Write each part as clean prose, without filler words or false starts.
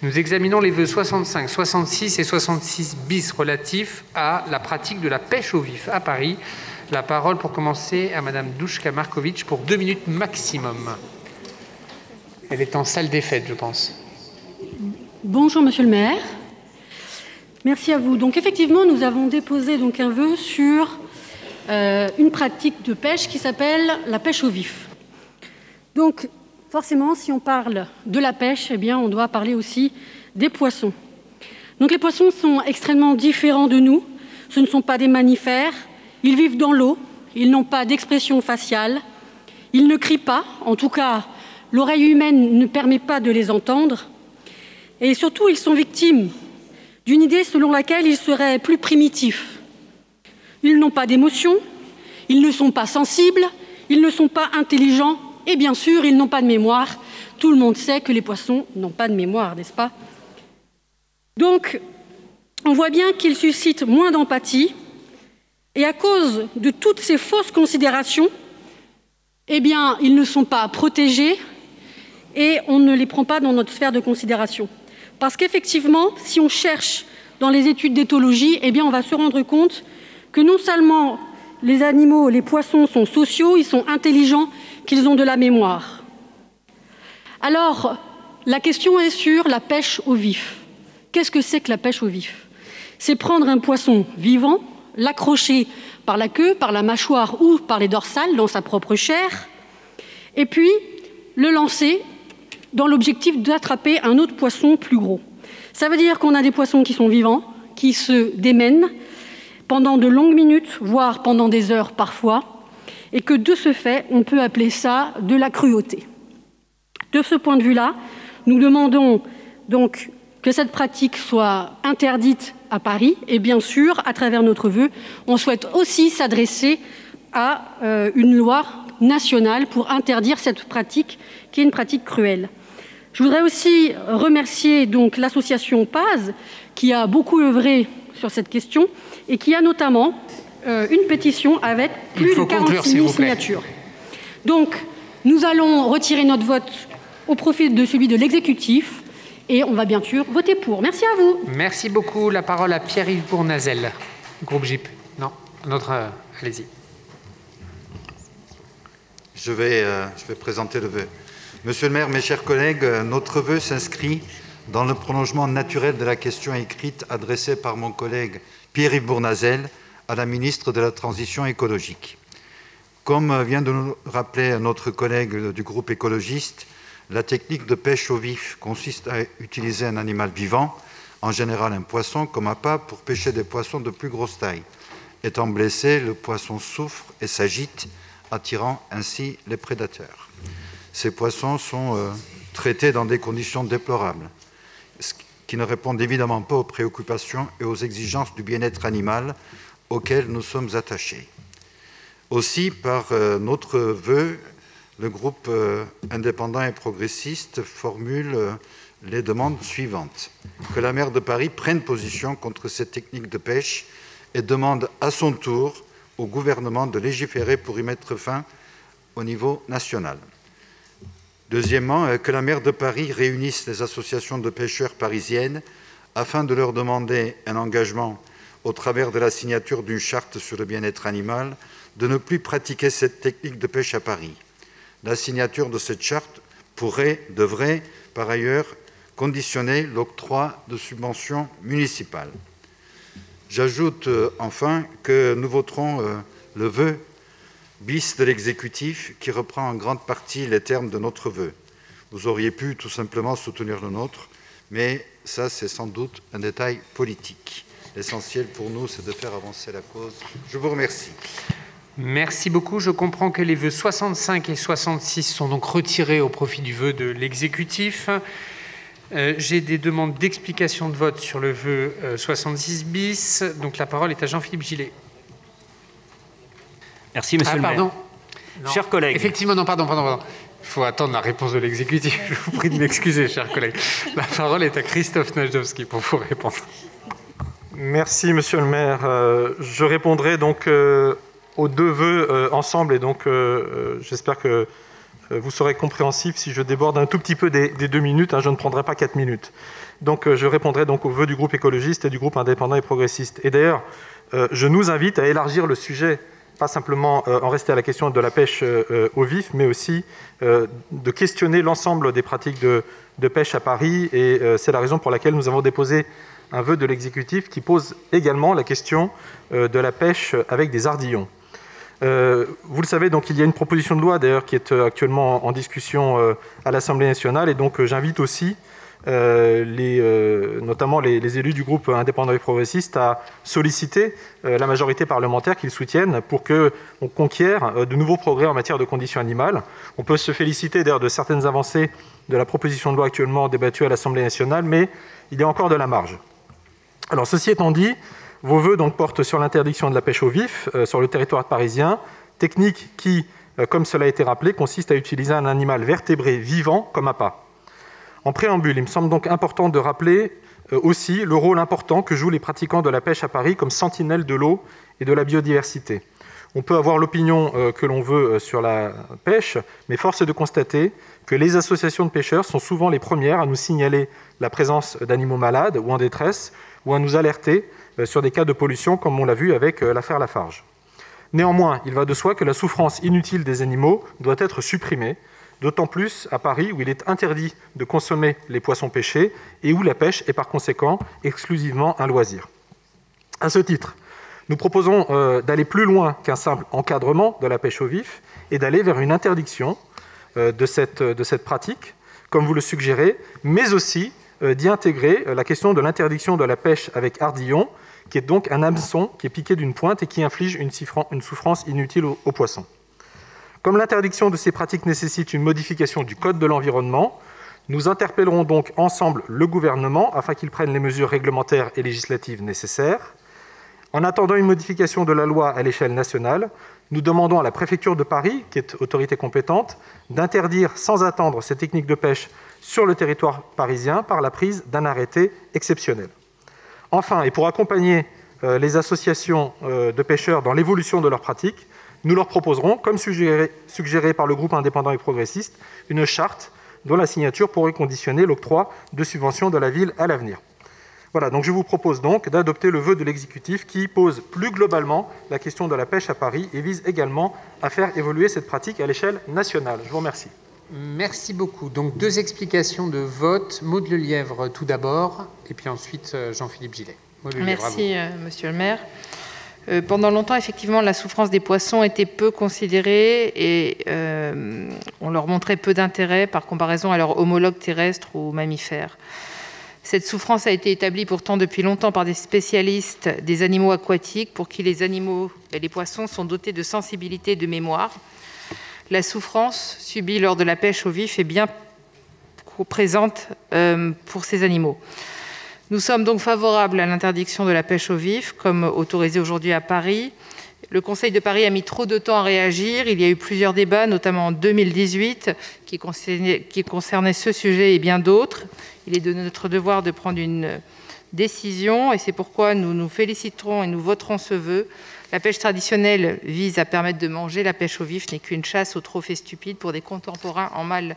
Nous examinons les vœux 65, 66 et 66 bis relatifs à la pratique de la pêche au vif à Paris. La parole pour commencer à Madame Douchka Markovic pour 2 minutes maximum. Elle est en salle des fêtes, je pense. Bonjour Monsieur le maire. Merci à vous. Donc effectivement, nous avons déposé donc un vœu sur une pratique de pêche qui s'appelle la pêche au vif. Donc forcément, si on parle de la pêche, eh bien, on doit parler aussi des poissons. Donc les poissons sont extrêmement différents de nous. Ce ne sont pas des mammifères. Ils vivent dans l'eau. Ils n'ont pas d'expression faciale. Ils ne crient pas. En tout cas, l'oreille humaine ne permet pas de les entendre. Et surtout, ils sont victimes d'une idée selon laquelle ils seraient plus primitifs. Ils n'ont pas d'émotion. Ils ne sont pas sensibles. Ils ne sont pas intelligents. Et bien sûr, ils n'ont pas de mémoire. Tout le monde sait que les poissons n'ont pas de mémoire, n'est-ce pas? Donc, on voit bien qu'ils suscitent moins d'empathie. Et à cause de toutes ces fausses considérations, eh bien, ils ne sont pas protégés et on ne les prend pas dans notre sphère de considération. Parce qu'effectivement, si on cherche dans les études d'éthologie, eh bien, on va se rendre compte que non seulement les animaux, les poissons sont sociaux, ils sont intelligents, qu'ils ont de la mémoire. Alors, la question est sur la pêche au vif. Qu'est-ce que c'est que la pêche au vif? C'est prendre un poisson vivant, l'accrocher par la queue, par la mâchoire ou par les dorsales dans sa propre chair, et puis le lancer dans l'objectif d'attraper un autre poisson plus gros. Ça veut dire qu'on a des poissons qui sont vivants, qui se démènent pendant de longues minutes, voire pendant des heures parfois, et que de ce fait, on peut appeler ça de la cruauté. De ce point de vue-là, nous demandons donc que cette pratique soit interdite à Paris, et bien sûr, à travers notre vœu, on souhaite aussi s'adresser à une loi nationale pour interdire cette pratique, qui est une pratique cruelle. Je voudrais aussi remercier donc l'association PAZ, qui a beaucoup œuvré sur cette question, et qui a notamment une pétition avec plus de 46 000 signatures. Donc, nous allons retirer notre vote au profit de celui de l'exécutif et on va bien sûr voter pour. Merci à vous. Merci beaucoup. La parole à Pierre-Yves Bournazel, groupe GIP. Non, notre... allez-y. Je vais présenter le vœu. Monsieur le maire, mes chers collègues, notre vœu s'inscrit dans le prolongement naturel de la question écrite adressée par mon collègue Pierre-Yves Bournazel à la ministre de la Transition écologique. Comme vient de nous rappeler notre collègue du groupe écologiste, la technique de pêche au vif consiste à utiliser un animal vivant, en général un poisson, comme appât pour pêcher des poissons de plus grosse taille. Étant blessé, le poisson souffre et s'agite, attirant ainsi les prédateurs. Ces poissons sont traités dans des conditions déplorables, qui ne répondent évidemment pas aux préoccupations et aux exigences du bien-être animal auxquels nous sommes attachés. Aussi, par notre vœu, le groupe indépendant et progressiste formule les demandes suivantes. Que la maire de Paris prenne position contre cette technique de pêche et demande à son tour au gouvernement de légiférer pour y mettre fin au niveau national. Deuxièmement, que la maire de Paris réunisse les associations de pêcheurs parisiennes afin de leur demander un engagement au travers de la signature d'une charte sur le bien-être animal, de ne plus pratiquer cette technique de pêche à Paris. La signature de cette charte devrait, par ailleurs, conditionner l'octroi de subventions municipales. J'ajoute enfin que nous voterons le vœu bis de l'exécutif qui reprend en grande partie les termes de notre vœu. Vous auriez pu tout simplement soutenir le nôtre, mais ça c'est sans doute un détail politique. L'essentiel pour nous, c'est de faire avancer la cause. Je vous remercie. Merci beaucoup. Je comprends que les vœux 65 et 66 sont donc retirés au profit du vœu de l'exécutif. J'ai des demandes d'explication de vote sur le vœu 66 bis. Donc la parole est à Jean-Philippe Gillet. Merci, monsieur le maire. Pardon. Chers collègues. Effectivement, non, pardon. Il faut attendre la réponse de l'exécutif. Je vous prie de m'excuser, chers collègues. La parole est à Christophe Najdowski pour vous répondre. Merci, monsieur le maire. Je répondrai donc aux deux vœux ensemble et donc j'espère que vous serez compréhensif si je déborde un tout petit peu des 2 minutes, je ne prendrai pas 4 minutes. Donc je répondrai donc aux vœux du groupe écologiste et du groupe indépendant et progressiste. Et d'ailleurs, je nous invite à élargir le sujet, pas simplement en rester à la question de la pêche au vif, mais aussi de questionner l'ensemble des pratiques de pêche à Paris. Et c'est la raison pour laquelle nous avons déposé un vœu de l'exécutif qui pose également la question de la pêche avec des ardillons. Vous le savez, donc il y a une proposition de loi d'ailleurs qui est actuellement en discussion à l'Assemblée nationale, et donc j'invite aussi notamment les élus du groupe indépendant et progressiste à solliciter la majorité parlementaire qu'ils soutiennent pour qu'on conquiert de nouveaux progrès en matière de conditions animales. On peut se féliciter d'ailleurs de certaines avancées de la proposition de loi actuellement débattue à l'Assemblée nationale, mais il y a encore de la marge. Alors ceci étant dit, vos vœux donc portent sur l'interdiction de la pêche au vif sur le territoire parisien, technique qui, comme cela a été rappelé, consiste à utiliser un animal vertébré vivant comme appât. En préambule, il me semble donc important de rappeler aussi le rôle important que jouent les pratiquants de la pêche à Paris comme sentinelles de l'eau et de la biodiversité. On peut avoir l'opinion que l'on veut sur la pêche, mais force est de constater que les associations de pêcheurs sont souvent les premières à nous signaler la présence d'animaux malades ou en détresse, ou à nous alerter sur des cas de pollution, comme on l'a vu avec l'affaire Lafarge. Néanmoins, il va de soi que la souffrance inutile des animaux doit être supprimée, d'autant plus à Paris où il est interdit de consommer les poissons pêchés et où la pêche est par conséquent exclusivement un loisir. À ce titre, nous proposons d'aller plus loin qu'un simple encadrement de la pêche au vif et d'aller vers une interdiction de cette pratique, comme vous le suggérez, mais aussi d'y intégrer la question de l'interdiction de la pêche avec ardillon, qui est donc un hameçon qui est piqué d'une pointe et qui inflige une souffrance inutile aux poissons. Comme l'interdiction de ces pratiques nécessite une modification du Code de l'environnement, nous interpellerons donc ensemble le gouvernement afin qu'il prenne les mesures réglementaires et législatives nécessaires. En attendant une modification de la loi à l'échelle nationale, nous demandons à la préfecture de Paris, qui est autorité compétente, d'interdire sans attendre ces techniques de pêche sur le territoire parisien par la prise d'un arrêté exceptionnel. Enfin, et pour accompagner les associations de pêcheurs dans l'évolution de leurs pratiques, nous leur proposerons, comme suggéré par le groupe indépendant et progressiste, une charte dont la signature pourrait conditionner l'octroi de subventions de la ville à l'avenir. Voilà, donc je vous propose donc d'adopter le vœu de l'exécutif qui pose plus globalement la question de la pêche à Paris et vise également à faire évoluer cette pratique à l'échelle nationale. Je vous remercie. Merci beaucoup. Donc 2 explications de vote. Maud Lelièvre tout d'abord, et puis ensuite Jean-Philippe Gillet. Merci, monsieur le maire. Pendant longtemps, effectivement, la souffrance des poissons était peu considérée et on leur montrait peu d'intérêt par comparaison à leurs homologues terrestres ou mammifères. Cette souffrance a été établie pourtant depuis longtemps par des spécialistes des animaux aquatiques pour qui les animaux et les poissons sont dotés de sensibilité et de mémoire. La souffrance subie lors de la pêche au vif est bien présente pour ces animaux. Nous sommes donc favorables à l'interdiction de la pêche au vif, comme autorisée aujourd'hui à Paris. Le Conseil de Paris a mis trop de temps à réagir. Il y a eu plusieurs débats, notamment en 2018, qui concernaient ce sujet et bien d'autres. Il est de notre devoir de prendre une décision et c'est pourquoi nous nous féliciterons et nous voterons ce vœu. La pêche traditionnelle vise à permettre de manger. La pêche au vif n'est qu'une chasse aux trophées stupides pour des contemporains en mal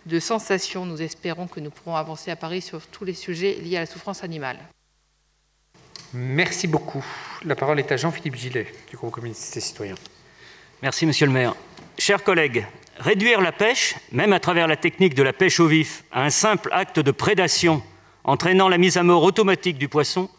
de sensations. Nous espérons que nous pourrons avancer à Paris sur tous les sujets liés à la souffrance animale. Merci beaucoup. La parole est à Jean-Philippe Gillet, du groupe communiste et citoyen. Merci, monsieur le maire. Chers collègues, réduire la pêche, même à travers la technique de la pêche au vif, à un simple acte de prédation entraînant la mise à mort automatique du poisson,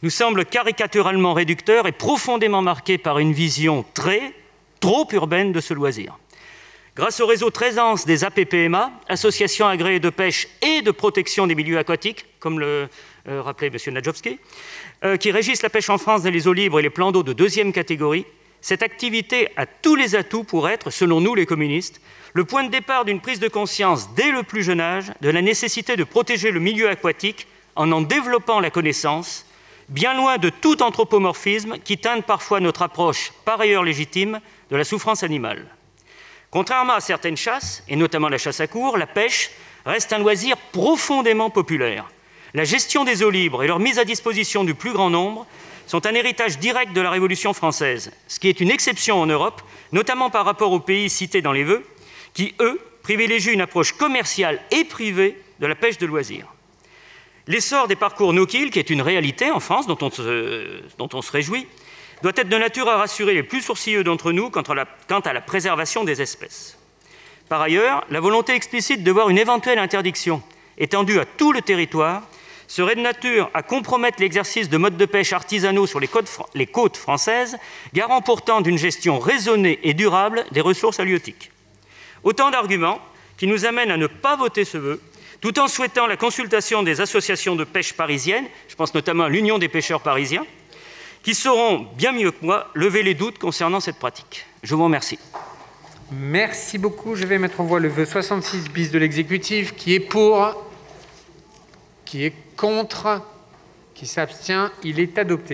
nous semble caricaturalement réducteur et profondément marqué par une vision trop urbaine de ce loisir. Grâce au réseau très dense des APPMA, associations agréées de pêche et de protection des milieux aquatiques, comme le rappelait M. Nadjovski, qui régissent la pêche en France dans les eaux libres et les plans d'eau de 2e catégorie, cette activité a tous les atouts pour être, selon nous les communistes, le point de départ d'une prise de conscience dès le plus jeune âge de la nécessité de protéger le milieu aquatique en développant la connaissance, bien loin de tout anthropomorphisme qui teinte parfois notre approche, par ailleurs légitime, de la souffrance animale. Contrairement à certaines chasses, et notamment la chasse à courre, la pêche reste un loisir profondément populaire. La gestion des eaux libres et leur mise à disposition du plus grand nombre sont un héritage direct de la Révolution française, ce qui est une exception en Europe, notamment par rapport aux pays cités dans les vœux, qui, eux, privilégient une approche commerciale et privée de la pêche de loisirs. L'essor des parcours no-kill, qui est une réalité en France dont on se réjouit, doit être de nature à rassurer les plus sourcilleux d'entre nous quant à la préservation des espèces. Par ailleurs, la volonté explicite de voir une éventuelle interdiction étendue à tout le territoire serait de nature à compromettre l'exercice de modes de pêche artisanaux sur les côtes françaises, garant pourtant d'une gestion raisonnée et durable des ressources halieutiques. Autant d'arguments qui nous amènent à ne pas voter ce vœu, tout en souhaitant la consultation des associations de pêche parisiennes, je pense notamment à l'Union des pêcheurs parisiens, qui sauront bien mieux que moi lever les doutes concernant cette pratique. Je vous remercie. Merci beaucoup. Je vais mettre en voie le vœu 66 bis de l'exécutif. Qui est pour? Qui est contre? Qui s'abstient? Il est adopté.